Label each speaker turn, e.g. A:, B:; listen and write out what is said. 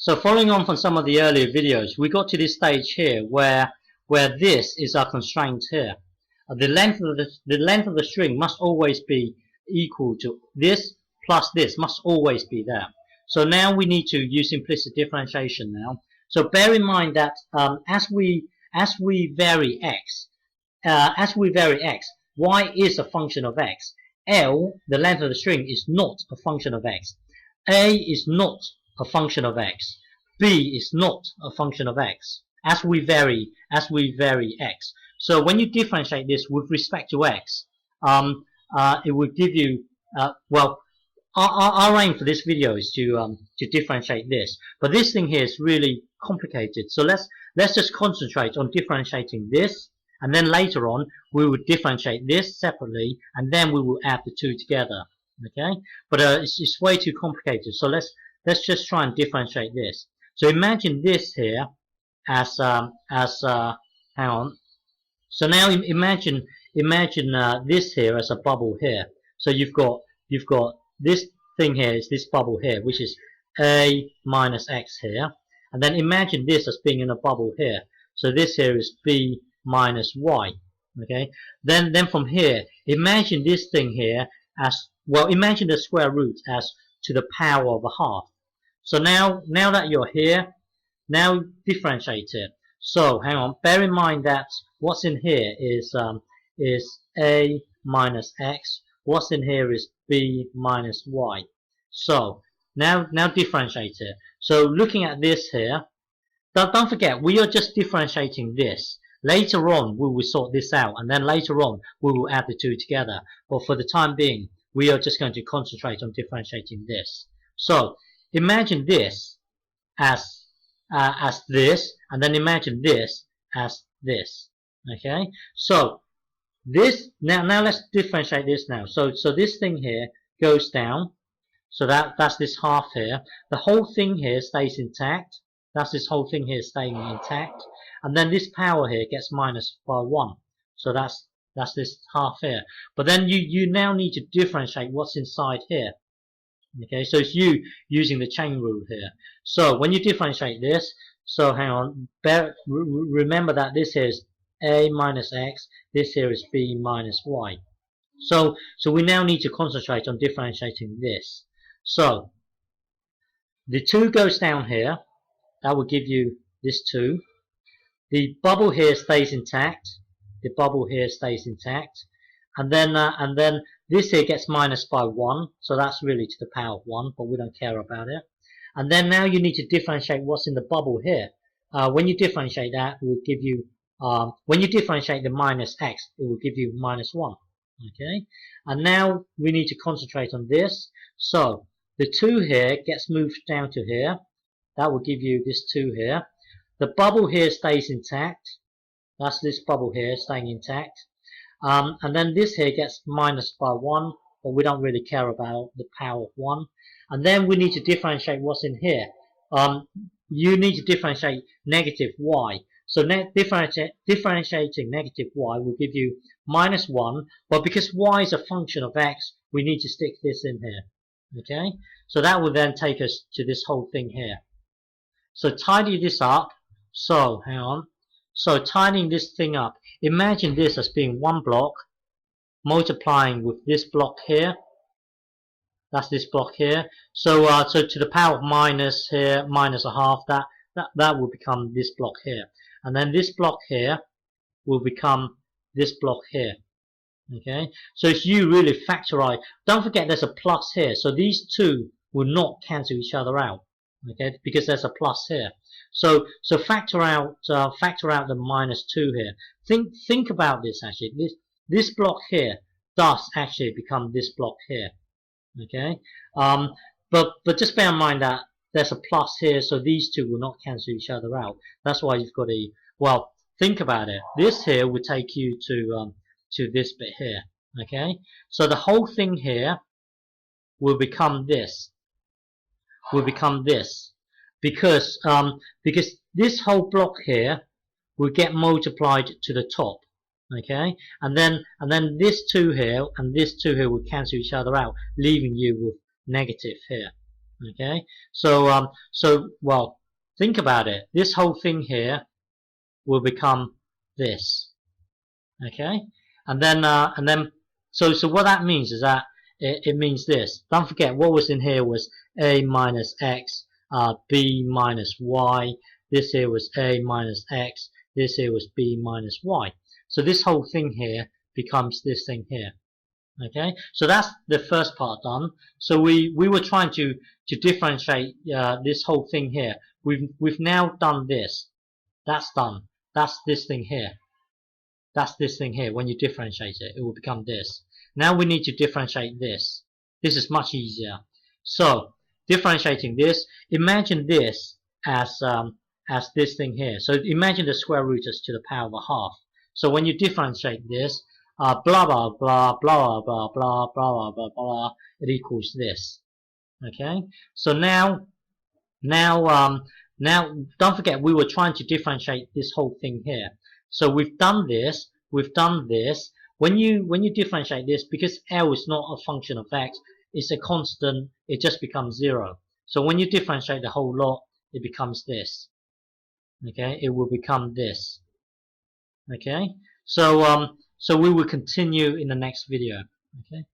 A: So following on from some of the earlier videos, we got to this stage here where this is our constraint here. The length of the string must always be equal to this plus this must always be there. So now we need to use implicit differentiation now. So bear in mind that as we vary x, y is a function of x. L, the length of the string, is not a function of x. A is not a function of x. B is not a function of x. As we vary x. So when you differentiate this with respect to x, it will give you well. Our aim for this video is to differentiate this, but this thing here is really complicated. So let's just concentrate on differentiating this, and then later on we will differentiate this separately, and then we will add the two together. Okay, but it's way too complicated. So let's just try and differentiate this. So imagine this here as hang on. So now imagine this here as a bubble here. So you've got this thing here is this bubble here, which is a minus x here, and then imagine this as being in a bubble here. So this here is b minus y. Okay. Then from here, imagine this thing here as well. Imagine the square root as to the power of a half. So now that you're here, now differentiate it. So hang on. Bear in mind that what's in here is a minus x. What's in here is b minus y. So now differentiate it. So looking at this here, don't forget we are just differentiating this. Later on we will sort this out, and then later on we will add the two together. But for the time being, we are just going to concentrate on differentiating this. So imagine this as this, and then imagine this as this. Okay. So this now let's differentiate this now. So this thing here goes down. So that's this half here. The whole thing here stays intact. That's this whole thing here staying intact. And then this power here gets minus by 1. So that's this half here. But then you now need to differentiate what's inside here. Okay, so it's you using the chain rule here. So when you differentiate this, so hang on, remember that this here is a minus x, this here is b minus y. So we now need to concentrate on differentiating this. So the 2 goes down here. That will give you this 2. The bubble here stays intact. The bubble here stays intact. And then this here gets minus by 1. So that's really to the power of 1, but we don't care about it. And then now you need to differentiate what's in the bubble here. When you differentiate that, it will give you when you differentiate the minus x, it will give you minus 1. Okay, and now we need to concentrate on this. So the 2 here gets moved down to here. That will give you this 2 here. The bubble here stays intact. That's this bubble here staying intact. And then this here gets minus by 1, but we don't really care about the power of 1. And then we need to differentiate what's in here. You need to differentiate negative y. So differentiating negative y will give you minus 1, but because y is a function of x, we need to stick this in here. Okay, so that will then take us to this whole thing here. So tidy this up. So hang on. So tidying this thing up, imagine this as being one block multiplying with this block here. That's this block here. So to the power of minus here, minus a half, that will become this block here. And then this block here will become this block here. Okay, so it's you really factorize. Don't forget there's a plus here, so these two will not cancel each other out. Okay, because there's a plus here. So factor out the minus 2 here. Think about this actually. This block here does actually become this block here. Okay, but just bear in mind that there's a plus here, so these two will not cancel each other out. That's why you've got to, well, think about it. This here will take you to this bit here. Okay, so the whole thing here will become this. Because this whole block here will get multiplied to the top. Okay, and then this 2 here and this 2 here will cancel each other out, leaving you with negative here. Okay, so well, think about it. This whole thing here will become this. Okay, and then so what that means is that it means this. Don't forget what was in here was a minus x, b minus y. This here was a minus x. This here was b minus y. So this whole thing here becomes this thing here. Okay, so that's the first part done. So we were trying to differentiate this whole thing here. We've now done this. That's done. That's this thing here. That's this thing here. When you differentiate it, it will become this. Now we need to differentiate this. This is much easier. So differentiating this, imagine this as this thing here. So imagine the square root is to the power of a half. So when you differentiate this, blah blah blah blah blah blah blah blah blah, it equals this. Okay. So now don't forget we were trying to differentiate this whole thing here. So we've done this. We've done this. When you differentiate this, because L is not a function of x, it's a constant. It just becomes 0. So when you differentiate the whole lot, it becomes this. Okay. It will become this. Okay. So we will continue in the next video. Okay.